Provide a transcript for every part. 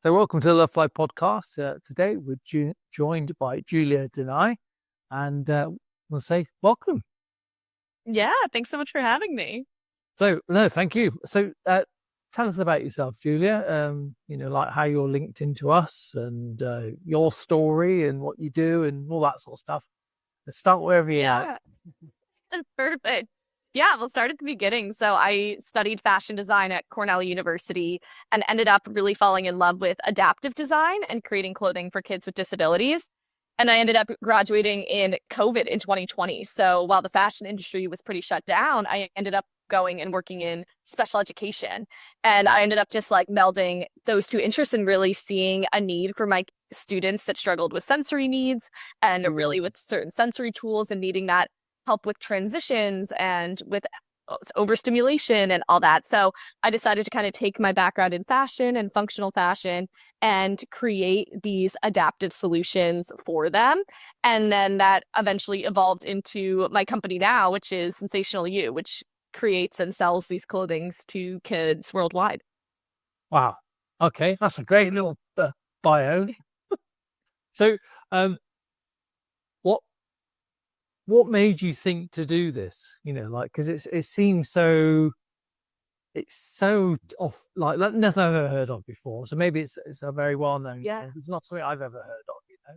So welcome to the Love Fly podcast. Today we're joined by Julia DeNey, and we'll say welcome. Yeah, thanks so much for having me. So no, thank you. So tell us about yourself, Julia. Like how you're linked into us and your story and what you do and all that sort of stuff. Let's start wherever you're at. Yeah, perfect. Yeah, we'll start at the beginning. So I studied fashion design at Cornell University and ended up really falling in love with adaptive design and creating clothing for kids with disabilities. And I ended up graduating in COVID in 2020. So while the fashion industry was pretty shut down, I ended up going and working in special education. And I ended up just like melding those two interests and really seeing a need for my students that struggled with sensory needs and really with certain sensory tools and needing that help with transitions and with overstimulation and all that. So I decided to kind of take my background in fashion and functional fashion and create these adaptive solutions for them. And then that eventually evolved into my company now, which is Sense-ational You, which creates and sells these clothings to kids worldwide. Wow. Okay, that's a great little bio. So, what made you think to do this? Because it seems so. It's so off, like nothing I've ever heard of before. So maybe it's a very well known. Yeah. It's not something I've ever heard of.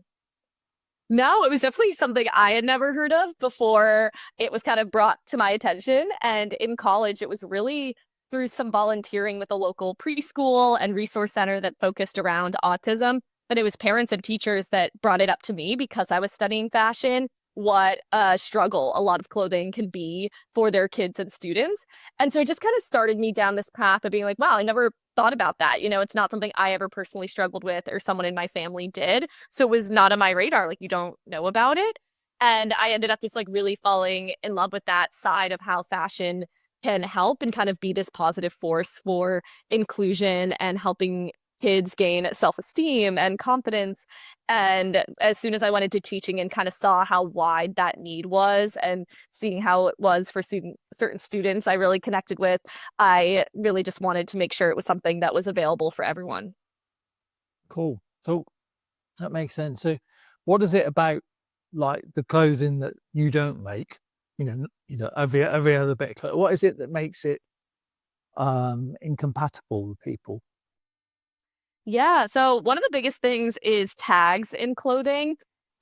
No, it was definitely something I had never heard of before it was kind of brought to my attention. And in college, it was really through some volunteering with a local preschool and resource center that focused around autism. But it was parents and teachers that brought it up to me because I was studying fashion, what a struggle a lot of clothing can be for their kids and students. And so it just kind of started me down this path of being like, wow, I never thought about that. It's not something I ever personally struggled with or someone in my family did. So it was not on my radar. Like, you don't know about it. And I ended up just like really falling in love with that side of how fashion can help and kind of be this positive force for inclusion and helping kids gain self-esteem and confidence. And as soon as I went into teaching and kind of saw how wide that need was and seeing how it was for certain students I really connected with, I really just wanted to make sure it was something that was available for everyone. Cool. So that makes sense. So, what is it about, like the clothing that you don't make? Every other bit of clothing. What is it that makes it incompatible with people? Yeah, so one of the biggest things is tags in clothing.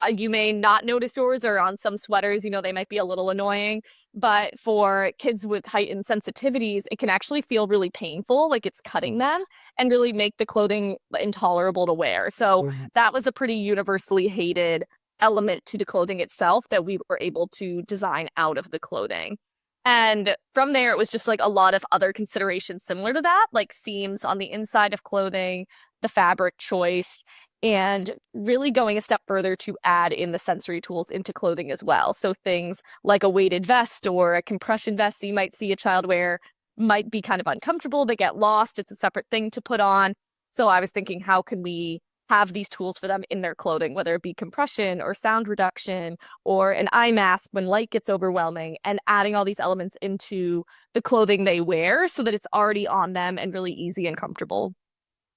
You may not notice yours or on some sweaters, they might be a little annoying, but for kids with heightened sensitivities, it can actually feel really painful, like it's cutting them and really make the clothing intolerable to wear. So that was a pretty universally hated element to the clothing itself that we were able to design out of the clothing. And from there, it was just like a lot of other considerations similar to that, like seams on the inside of clothing, the fabric choice, and really going a step further to add in the sensory tools into clothing as well. So things like a weighted vest or a compression vest you might see a child wear might be kind of uncomfortable. They get lost. It's a separate thing to put on. So I was thinking, how can we have these tools for them in their clothing, whether it be compression or sound reduction or an eye mask when light gets overwhelming, and adding all these elements into the clothing they wear so that it's already on them and really easy and comfortable.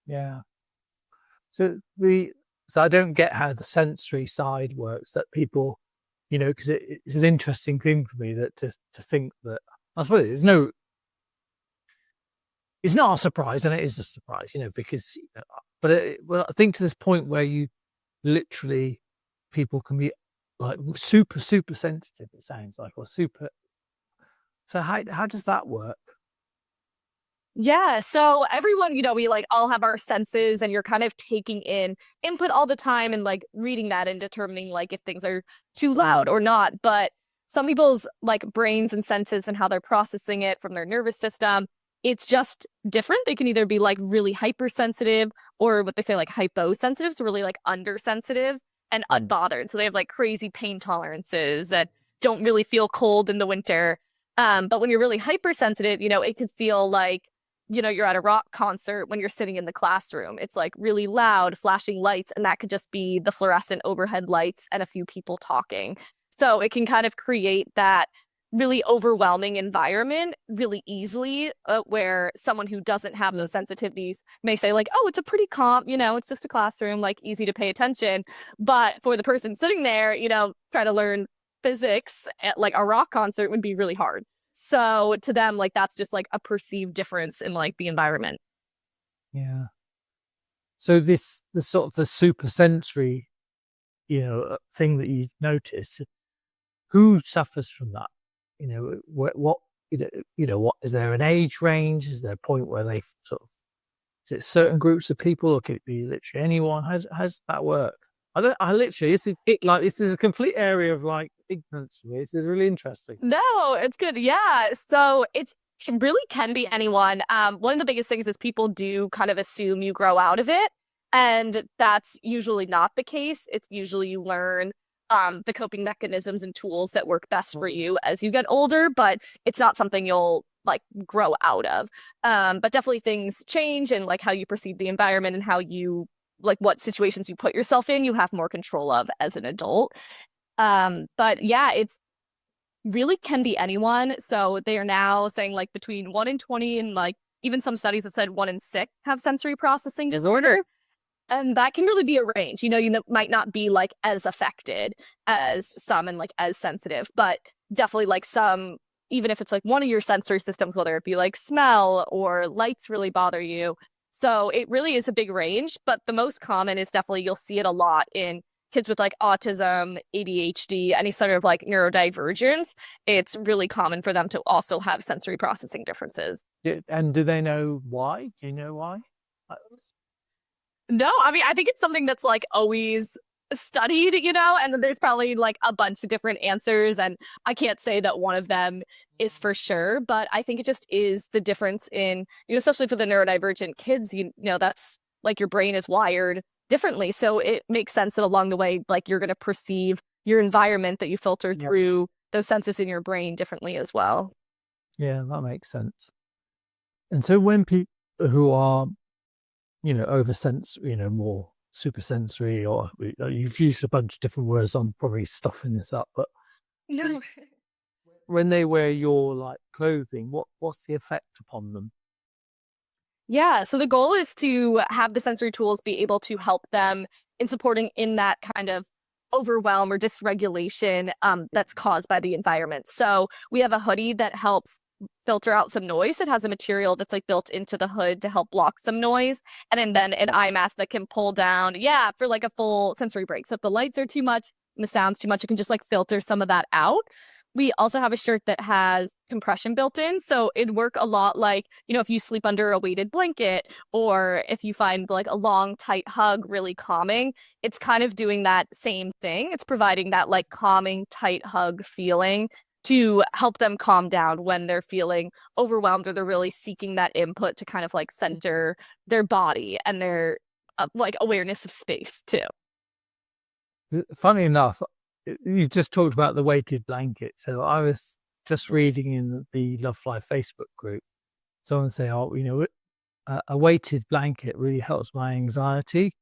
Yeah. So I don't get how the sensory side works, that people, because it's an interesting thing for me that to think that, I suppose it's not a surprise, and it is a surprise, because, well, I think to this point where you literally, people can be like super, super sensitive, it sounds like, or super. So how does that work? Yeah, so everyone, we like all have our senses and you're kind of taking in input all the time and like reading that and determining like if things are too loud or not. But some people's like brains and senses and how they're processing it from their nervous system, it's just different. They can either be like really hypersensitive or what they say like hyposensitive, so really like undersensitive and unbothered. So they have like crazy pain tolerances that don't really feel cold in the winter. But when you're really hypersensitive, it could feel like you're at a rock concert when you're sitting in the classroom. It's like really loud, flashing lights, and that could just be the fluorescent overhead lights and a few people talking. So it can kind of create that really overwhelming environment really easily, where someone who doesn't have those sensitivities may say like, oh, it's a pretty calm, it's just a classroom, like easy to pay attention. But for the person sitting there, try to learn physics at like a rock concert would be really hard. So to them, like that's just like a perceived difference in like the environment. Yeah. So the sort of the super sensory, thing that you've noticed, who suffers from that? What what is there an age range? Is there a point where they sort of is it certain groups of people, or could it be literally anyone? How's that work? I literally this is a complete area of like ignorance to me. This is really interesting. No, it's good. Yeah. So it really can be anyone. One of the biggest things is people do kind of assume you grow out of it. And that's usually not the case. It's usually you learn the coping mechanisms and tools that work best for you as you get older, but it's not something you'll like grow out of. But definitely things change and like how you perceive the environment and how you like what situations you put yourself in, you have more control of as an adult. But yeah, it's really can be anyone. So they are now saying like between 1 in 20 and like even some studies have said 1 in 6 have sensory processing disorder. And that can really be a range. You might not be like as affected as some and like as sensitive, but definitely like some, even if it's like one of your sensory systems, whether it be like smell or lights really bother you. So it really is a big range, but the most common is definitely you'll see it a lot in kids with like autism, ADHD, any sort of like neurodivergence. It's really common for them to also have sensory processing differences. And do they know why? Do you know why? No, I mean, I think it's something that's like always studied, and then there's probably like a bunch of different answers. And I can't say that one of them is for sure, but I think it just is the difference in, especially for the neurodivergent kids, that's like your brain is wired differently. So it makes sense that along the way, like you're going to perceive your environment that you filter through those senses in your brain differently as well. Yeah, that makes sense. And so when people who are, over more super sensory, or you've used a bunch of different words, I'm probably stuffing this up, but No. when they wear your like clothing, what's the effect upon them? Yeah, so the goal is to have the sensory tools be able to help them in supporting in that kind of overwhelm or dysregulation that's caused by the environment. So we have a hoodie that helps filter out some noise. It has a material that's like built into the hood to help block some noise. And then an eye mask that can pull down, yeah, for like a full sensory break. So if the lights are too much and the sound's too much, it can just like filter some of that out. We also have a shirt that has compression built in. So it'd work a lot like, if you sleep under a weighted blanket or if you find like a long, tight hug really calming, it's kind of doing that same thing. It's providing that like calming, tight hug feeling to help them calm down when they're feeling overwhelmed or they're really seeking that input to kind of like center their body and their like awareness of space too. Funny enough, you just talked about the weighted blanket. So I was just reading in the Love Fly Facebook group, someone say, "Oh, a weighted blanket really helps my anxiety.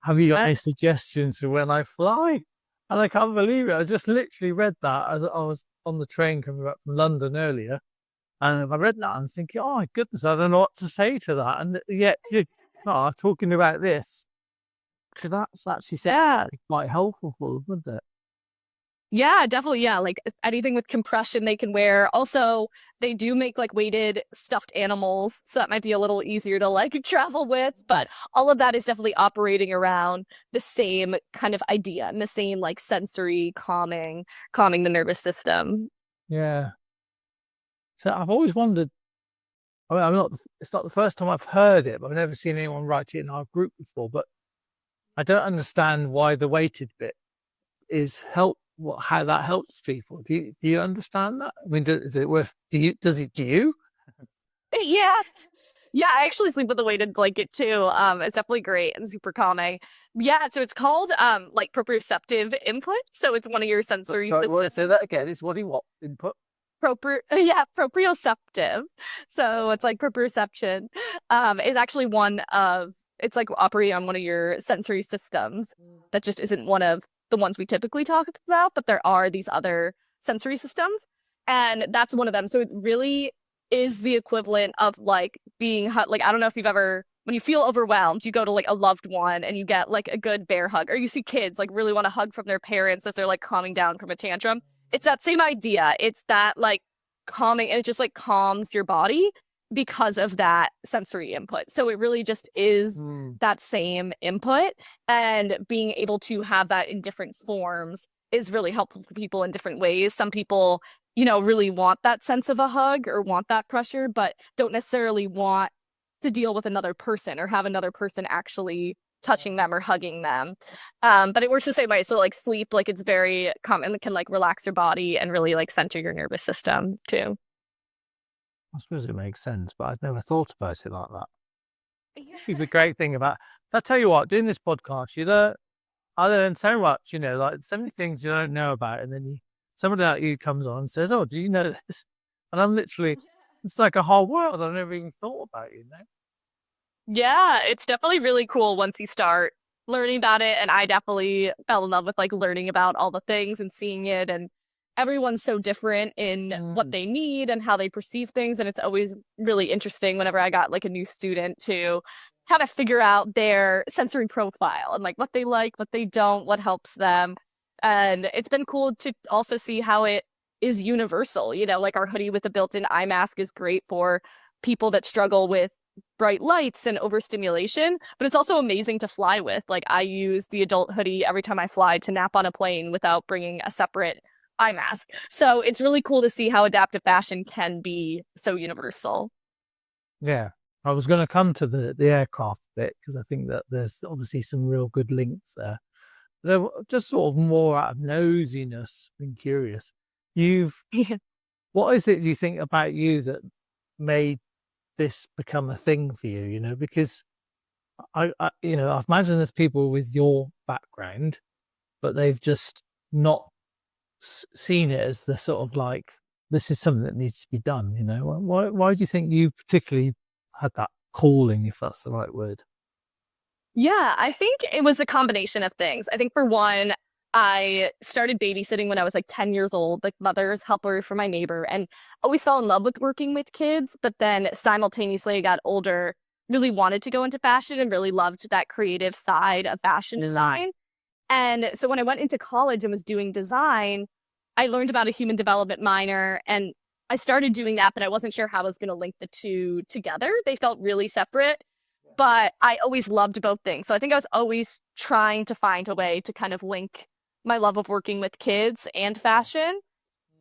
Have you got any suggestions for when I fly?" And I can't believe it. I just literally read that as I was on the train coming back from London earlier, and I read that and thinking, "Oh my goodness, I don't know what to say to that." And yet you are talking about this. So that's actually Yeah. quite helpful for them, wouldn't it? Yeah, definitely. Yeah, like anything with compression they can wear. Also, they do make like weighted stuffed animals, so that might be a little easier to like travel with. But all of that is definitely operating around the same kind of idea and the same like sensory calming the nervous system. Yeah. So I've always wondered. I mean, it's not the first time I've heard it, but I've never seen anyone write it in our group before. But I don't understand why the weighted bit is how that helps people. Do you understand that? I mean, is it worth? Do you? Yeah. Yeah, I actually sleep with a weighted blanket too. It's definitely great and super calming. Yeah, so it's called like proprioceptive input. So it's one of your sensory Sorry, say systems. that again. It's what input? Yeah, proprioceptive. So it's like proprioception. Is actually one of it's like operating on one of your sensory systems that just isn't one of the ones we typically talk about, but there are these other sensory systems. And that's one of them. So it really is the equivalent of like being like, I don't know if you've ever, when you feel overwhelmed, you go to like a loved one and you get like a good bear hug, or you see kids like really want a hug from their parents as they're like calming down from a tantrum. It's that same idea. It's that like calming, and it just like calms your body because of that sensory input. So it really just is Mm. that same input, and being able to have that in different forms is really helpful for people in different ways. Some people, really want that sense of a hug or want that pressure, but don't necessarily want to deal with another person or have another person actually touching them or hugging them. But it works the same way. So like sleep, like it's very common, it can like relax your body and really like center your nervous system too. I suppose it makes sense, but I'd never thought about it like that. Yeah. The great thing about, I tell you what, doing this podcast, I learned so much, like so many things you don't know about, and then somebody like you comes on and says, "Oh, do you know this?" And I'm literally, it's like a whole world I never even thought about. Yeah, it's definitely really cool once you start learning about it. And I definitely fell in love with like learning about all the things and seeing it. And everyone's so different in what Mm. they need and how they perceive things. And it's always really interesting whenever I got like a new student to kind of figure out their sensory profile and like what they like, what they don't, what helps them. And it's been cool to also see how it is universal. Like our hoodie with a built-in eye mask is great for people that struggle with bright lights and overstimulation, but it's also amazing to fly with. Like I use the adult hoodie every time I fly to nap on a plane without bringing a separate eye mask. So it's really cool to see how adaptive fashion can be so universal. Yeah, I was going to come to the aircraft bit because I think that there's obviously some real good links there. They're just sort of more out of nosiness and curious. You've What is it you think about you that made this become a thing for you? Because I imagine there's people with your background, but they've just not seen it as the sort of like, this is something that needs to be done. Why do you think you particularly had that calling, if that's the right word? Yeah, I think it was a combination of things. I think for one, I started babysitting when I was like 10 years old, like mother's helper for my neighbor, and always fell in love with working with kids. But then simultaneously, I got older, really wanted to go into fashion and really loved that creative side of fashion design. And so when I went into college and was doing design, I learned about a human development minor, and I started doing that, but I wasn't sure how I was going to link the two together. They felt really separate, but I always loved both things. So I think I was always trying to find a way to kind of link my love of working with kids and fashion.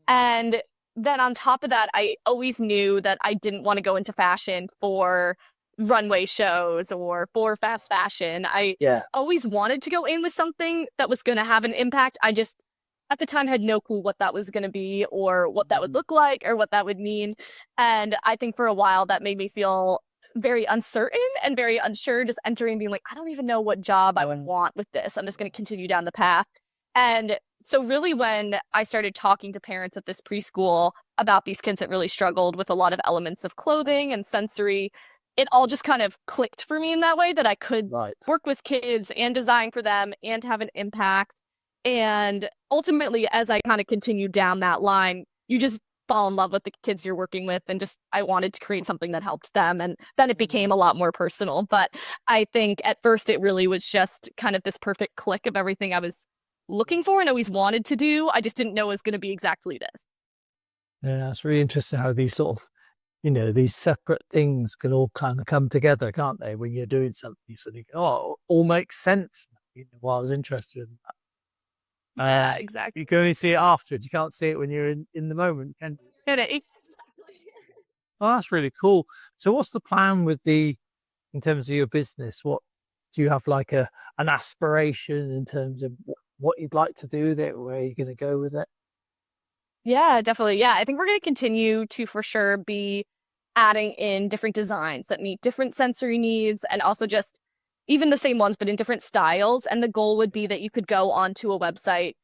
And then on top of that, I always knew that I didn't want to go into fashion for runway shows or for fast fashion. I Yeah. always wanted to go in with something that was going to have an impact. I just at the time had no clue what that was going to be or what that would Mm. look like or what that would mean. And I think for a while that made me feel very uncertain and very unsure, just entering, being like, I don't even know what job I would want with this. I'm just going to continue down the path. And so, really, when I started talking to parents at this preschool about these kids that really struggled with a lot of elements of clothing and sensory, it all just kind of clicked for me in that way, that I could Right. work with kids and design for them and have an impact. And ultimately, as I kind of continued down that line, you just fall in love with the kids you're working with. And just, I wanted to create something that helped them. And then it became a lot more personal. But I think at first it really was just kind of this perfect click of everything I was looking for and always wanted to do. I just didn't know it was going to be exactly this. Yeah, it's really interesting how these sort of, these separate things can all kind of come together, can't they? When you're doing something, so you go, oh, it all makes sense. Well, I was interested in that. Yeah, exactly. You can only see it afterwards. You can't see it when you're in the moment, can you? And it, Oh, that's really cool. So what's the plan in terms of your business? What do you have, like an aspiration in terms of what you'd like to do with it? Where are you going to go with it? yeah, definitely. Yeah, I think we're going to continue to for sure be adding in different designs that meet different sensory needs, and also just even the same ones, but in different styles. And the goal would be that you could go onto a website,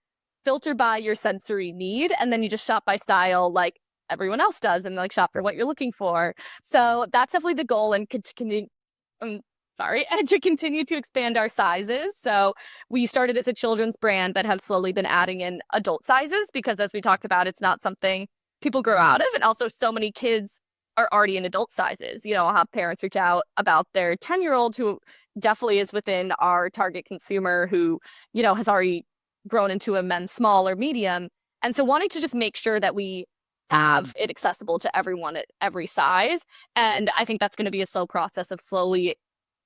filter by your sensory need, and then you just shop by style like everyone else does, and like shop for what you're looking for. So that's definitely the goal, and continue. Um, sorry, and to continue to expand our sizes. So we started as a children's brand that have slowly been adding in adult sizes because, as we talked about, it's not something people grow out of. And also so many kids are already in adult sizes. I'll have parents reach out about their 10-year-old who definitely is within our target consumer who, has already grown into a men's small or medium. And so wanting to just make sure that we have it accessible to everyone at every size. And I think that's going to be a slow process of slowly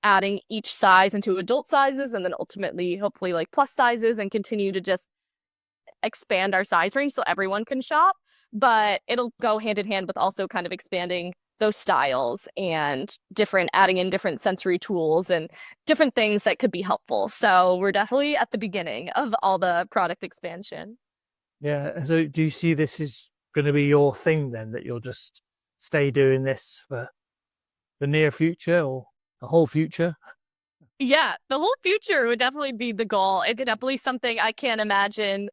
adding each size into adult sizes and then ultimately, hopefully, like plus sizes and continue to just expand our size range so everyone can shop. But it'll go hand in hand with also kind of expanding those styles and adding in different sensory tools and different things that could be helpful. So we're definitely at the beginning of all the product expansion. Yeah. So do you see this is going to be your thing then, that you'll just stay doing this for the near future or the whole future? Yeah, the whole future would definitely be the goal. It's definitely something I can't imagine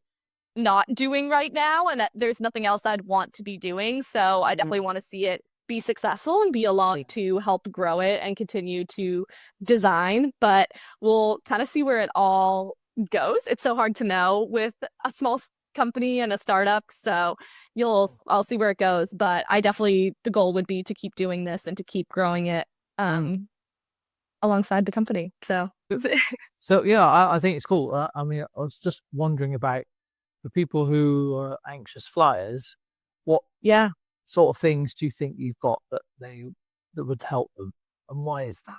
not doing right now, and that there's nothing else I'd want to be doing. So I definitely want to see it be successful and be along to help grow it and continue to design. But we'll kind of see where it all goes. It's so hard to know with a small company and a startup. So I'll see where it goes. But the goal would be to keep doing this and to keep growing it alongside the company. So yeah, I think it's cool. I mean, I was just wondering about the people who are anxious flyers. What sort of things do you think you've got that would help them, and why is that?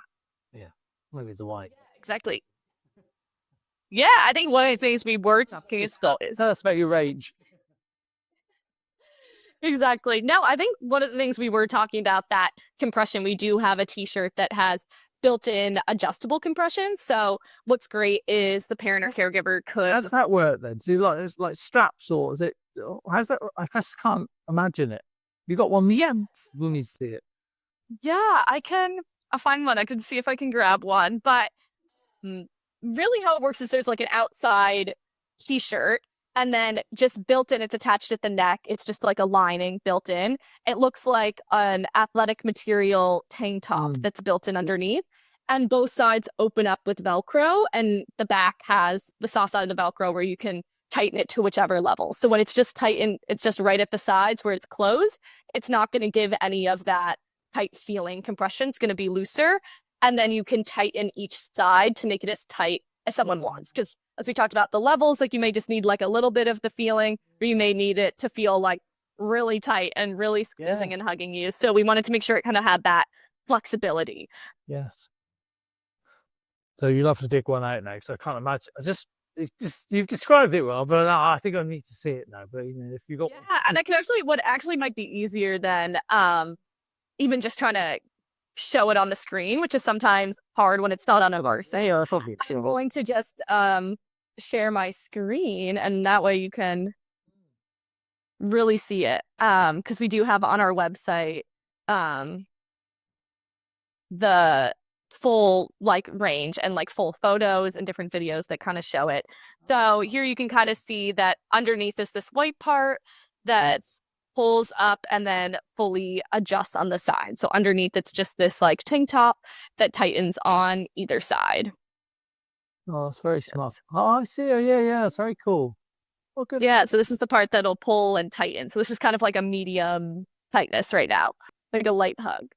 Yeah, maybe the why. Exactly. Yeah, I think one of the things we were talking about is Tell us about your range. Exactly. No, I think one of the things we were talking about, that compression, we do have a t-shirt that has built-in adjustable compression. So what's great is the parent or caregiver could. How does that work then? So it's like straps, or is it? How's that? I just can't imagine it. You got one? Yeah, we'll need to see it. Yeah, I'll find one. I can see if I can grab one. But really how it works is there's like an outside t-shirt, and then just built in, it's attached at the neck. It's just like a lining built in. It looks like an athletic material tank top that's built in underneath. And both sides open up with Velcro, and the back has the soft side of the Velcro where you can tighten it to whichever level. So when it's just tightened, it's just right at the sides where it's closed. It's not going to give any of that tight feeling compression. It's going to be looser. And then you can tighten each side to make it as tight as someone wants. Because as we talked about the levels, like you may just need like a little bit of the feeling, or you may need it to feel like really tight and really squeezing and hugging you. So we wanted to make sure it kind of had that flexibility. Yes. So you'll have to dig one out now. So I can't imagine. You've described it well, but I think I need to see it now. But if you got one. And I can what actually might be easier than even just trying to show it on the screen, which is sometimes hard when it's not on a verse. I'm going to just share my screen, and that way you can really see it. Because we do have on our website the full like range and like full photos and different videos that kind of show it. So here you can kind of see that underneath is this white part that pulls up and then fully adjusts on the side. So underneath it's just this like tank top that tightens on either side. Oh, that's very smart. Oh, I see. Oh, yeah. It's very cool. Oh, good. Yeah, so this is the part that'll pull and tighten. So this is kind of like a medium tightness right now, like a light hug.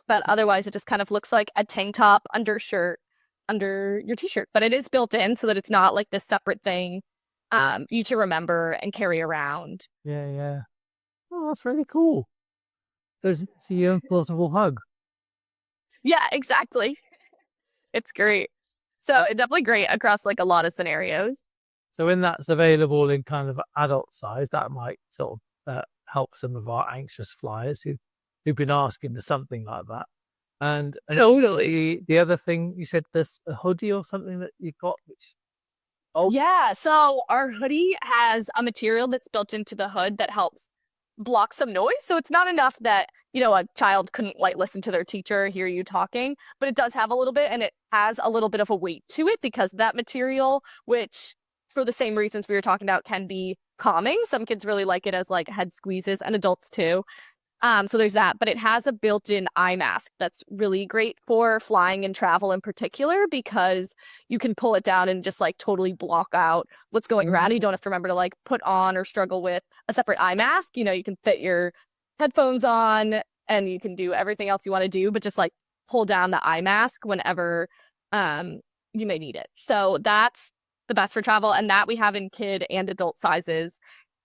But otherwise, it just kind of looks like a tank top undershirt under your t-shirt. But it is built in so that it's not like this separate thing you to remember and carry around. Yeah. Oh, that's really cool. There's a impossible hug. Yeah, exactly. It's great. So it's definitely great across like a lot of scenarios. So when that's available in kind of adult size, that might sort of help some of our anxious flyers who've been asking for something like that. And totally. The other thing you said, there's a hoodie or something that you got, which yeah. So our hoodie has a material that's built into the hood that helps block some noise. So it's not enough that, a child couldn't like listen to their teacher, hear you talking, but it does have a little bit, and it has a little bit of a weight to it because that material, which for the same reasons we were talking about, can be calming. Some kids really like it as like head squeezes, and adults too. So there's that, but it has a built-in eye mask that's really great for flying and travel in particular because you can pull it down and just like totally block out what's going around. You don't have to remember to like put on or struggle with a separate eye mask. You can fit your headphones on and you can do everything else you want to do, but just like pull down the eye mask whenever um you may need it. So that's the best for travel, and that we have in kid and adult sizes.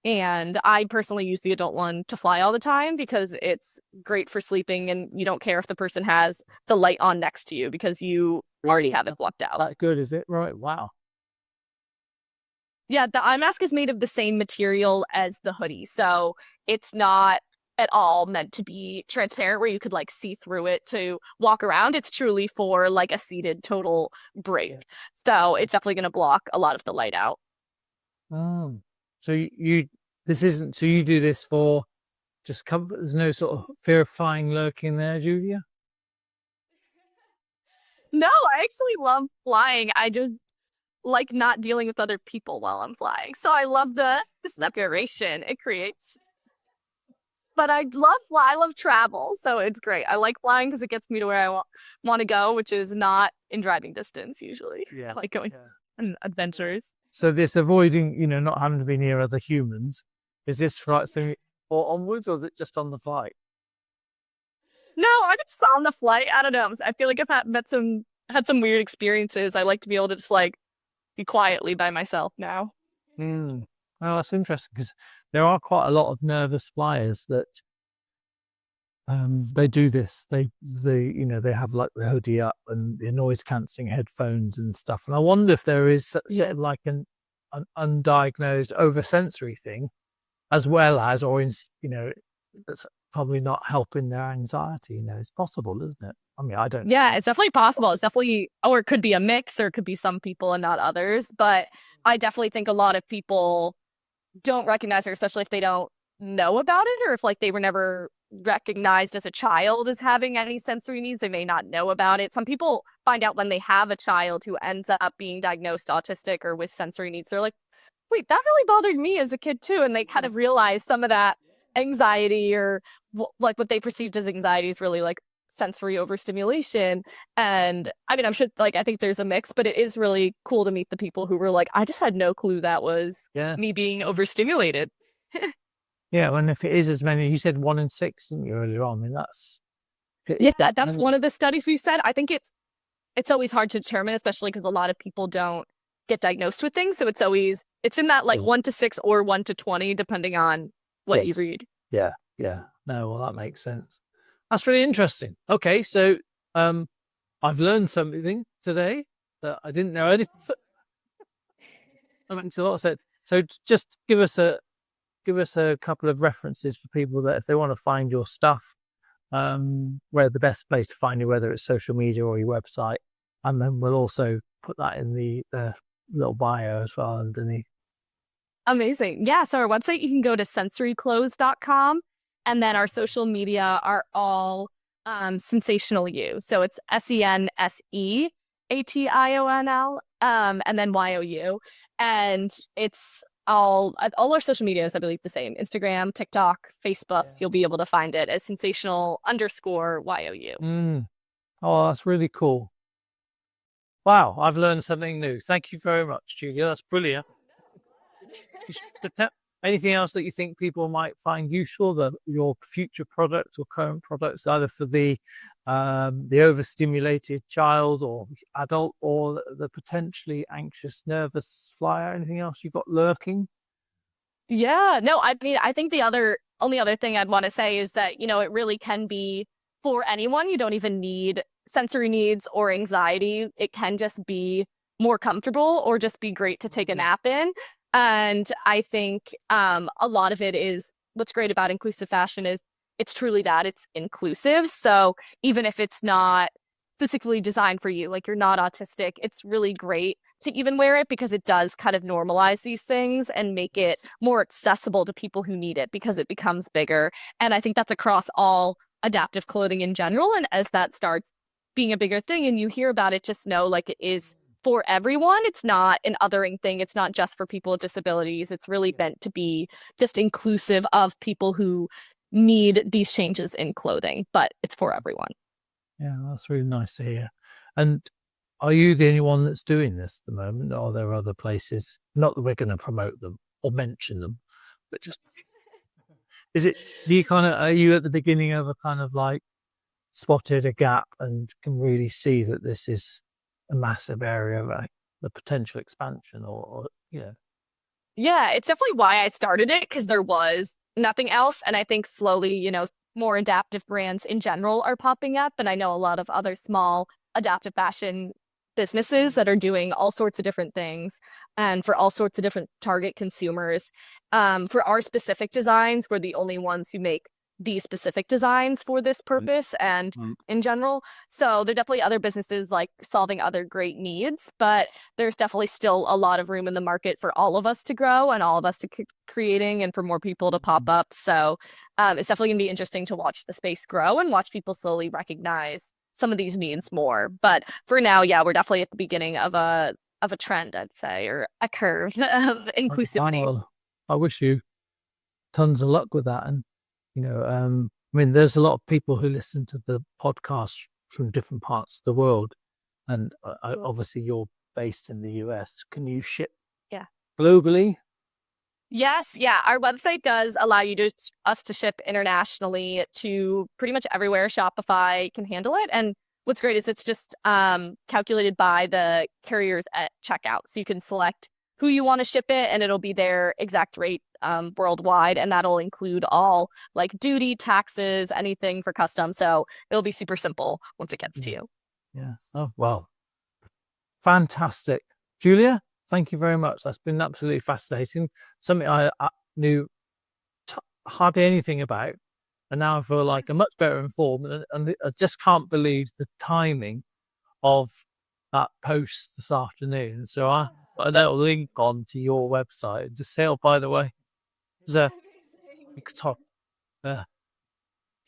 And I personally use the adult one to fly all the time because it's great for sleeping and you don't care if the person has the light on next to you because you already have it blocked out. That good, is it? Right. Wow. Yeah, the eye mask is made of the same material as the hoodie. So it's not at all meant to be transparent where you could like see through it to walk around. It's truly for like a seated total break. Yeah. So it's definitely going to block a lot of the light out. Oh. So this isn't, so you do this for just comfort? There's no sort of fear of flying lurking there, Julia? No, I actually love flying. I just like not dealing with other people while I'm flying. So I love the separation it creates. But I love travel, so it's great. I like flying because it gets me to where I want to go, which is not in driving distance usually. Yeah. I like going on adventures. So this avoiding, not having to be near other humans, is this flight thing or onwards, or is it just on the flight? No, I'm just on the flight. I don't know. I feel like I've had some weird experiences. I like to be able to just like be quietly by myself now. Mm. Oh, that's interesting because there are quite a lot of nervous flyers that they do this. They have like the hoodie up and the noise cancelling headphones and stuff. And I wonder if there is sort of like an undiagnosed oversensory thing, as well as, that's probably not helping their anxiety. It's possible, isn't it? I mean, I don't. Yeah, it's definitely possible. It's definitely, or it could be a mix, or it could be some people and not others. But I definitely think a lot of people don't recognize her, especially if they don't know about it or if like they were never recognized as a child as having any sensory needs. They may not know about it. Some people find out when they have a child who ends up being diagnosed autistic or with sensory needs. They're like, wait, that really bothered me as a kid too. And they kind of realize some of that anxiety or like what they perceived as anxiety is really like sensory overstimulation. And I mean, I'm sure like I think there's a mix, but it is really cool to meet the people who were like, I just had no clue that was me being overstimulated. Yeah, and if it is as many, you said 1 in 6, didn't you, earlier on? I mean, That's one of the studies we've said. I think it's always hard to determine, especially because a lot of people don't get diagnosed with things. So it's in that like 1 to 6 or 1 to 20, depending on what you read. Yeah, yeah. No, well, that makes sense. That's really interesting. Okay, so I've learned something today that I didn't know. That makes a lot of sense. So just give us a couple of references for people that if they want to find your stuff, where the best place to find you, whether it's social media or your website, and then we'll also put that in the little bio as well underneath. Amazing. Yeah. So our website, you can go to sensoryclothes.com, and then our social media are all Sense-ational You. So it's SENSEATIONL, and then YOU. And it's all our social media is, I believe, the same. Instagram, TikTok, Facebook, you'll be able to find it as sensational_YOU. Oh, that's really cool. Wow, I've learned something new. Thank you very much, Julia. That's brilliant. Anything else that you think people might find useful, your future products or current products, either for the overstimulated child or adult, or the potentially anxious, nervous flyer? Anything else you've got lurking? Yeah, no, I mean, I think the only other thing I'd want to say is that, it really can be for anyone. You don't even need sensory needs or anxiety. It can just be more comfortable or just be great to take a nap in. And I think a lot of it is what's great about inclusive fashion is it's truly that it's inclusive. So even if it's not specifically designed for you, like you're not autistic, it's really great to even wear it because it does kind of normalize these things and make it more accessible to people who need it because it becomes bigger. And I think that's across all adaptive clothing in general. And as that starts being a bigger thing and you hear about it, just know like it is for everyone. It's not an othering thing. It's not just for people with disabilities. It's really meant to be just inclusive of people who need these changes in clothing, but it's for everyone. Yeah, that's really nice to hear. And are you the only one that's doing this at the moment? Or are there other places? Not that we're going to promote them or mention them, but just is it? Do you kind of are you at the beginning of a kind of like spotted a gap and can really see that this is a massive area of the potential expansion, or yeah, Yeah, it's definitely why I started it because there was nothing else. And I think slowly, more adaptive brands in general are popping up. And I know a lot of other small adaptive fashion businesses that are doing all sorts of different things and for all sorts of different target consumers. For our specific designs, we're the only ones who make these specific designs for this mm, purpose and mm, in general. So there are definitely other businesses like solving other great needs, but there's definitely still a lot of room in the market for all of us to grow and all of us to keep creating and for more people to pop mm, up. So it's definitely going to be interesting to watch the space grow and watch people slowly recognize some of these needs more. But for now, yeah, we're definitely at the beginning of a trend, I'd say, or a curve of inclusivity. well, I wish you tons of luck with that. And I mean, there's a lot of people who listen to the podcast from different parts of the world, and obviously you're based in the US. Can you ship Yeah. globally? Yes, yeah. Our website does allow you to us to ship internationally to pretty much everywhere Shopify can handle it. And what's great is it's just calculated by the carriers at checkout. So you can select who you want to ship it and it'll be their exact rate worldwide. And that'll include all like duty, taxes, anything for custom. So it'll be super simple once it gets to Yeah. you. Yeah. Oh, well, fantastic. Julia, thank you very much. That's been absolutely fascinating. Something I knew hardly anything about. And now I feel like I'm much better informed. And I just can't believe the timing of that post this afternoon. So I put a little link on to your website and just say, oh, by the way, there's a top uh,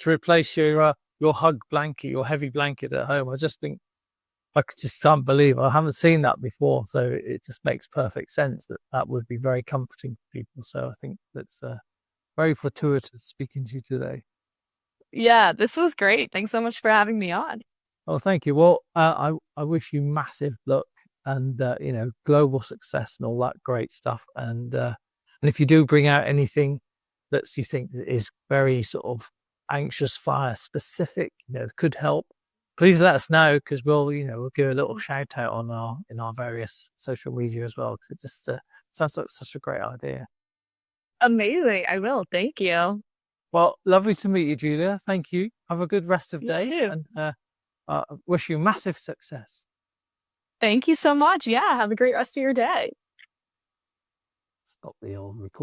to replace your hug blanket, your heavy blanket at home. I just think I just can't believe I haven't seen that before. So it just makes perfect sense that that would be very comforting for people. So I think that's very fortuitous speaking to you today. Yeah, this was great. Thanks so much for having me on. Oh, thank you. Well, I wish you massive luck and global success and all that great stuff. And if you do bring out anything that you think is very sort of anxious fire specific, could help, please let us know because we'll give a little shout out on our in our various social media as well because it just sounds like such a great idea. Amazing. I will. Thank you. Well, lovely to meet you, Julia. Thank you. Have a good rest of You day too. and wish you massive success. Thank you so much. Yeah, have a great rest of your day. Stop the old record.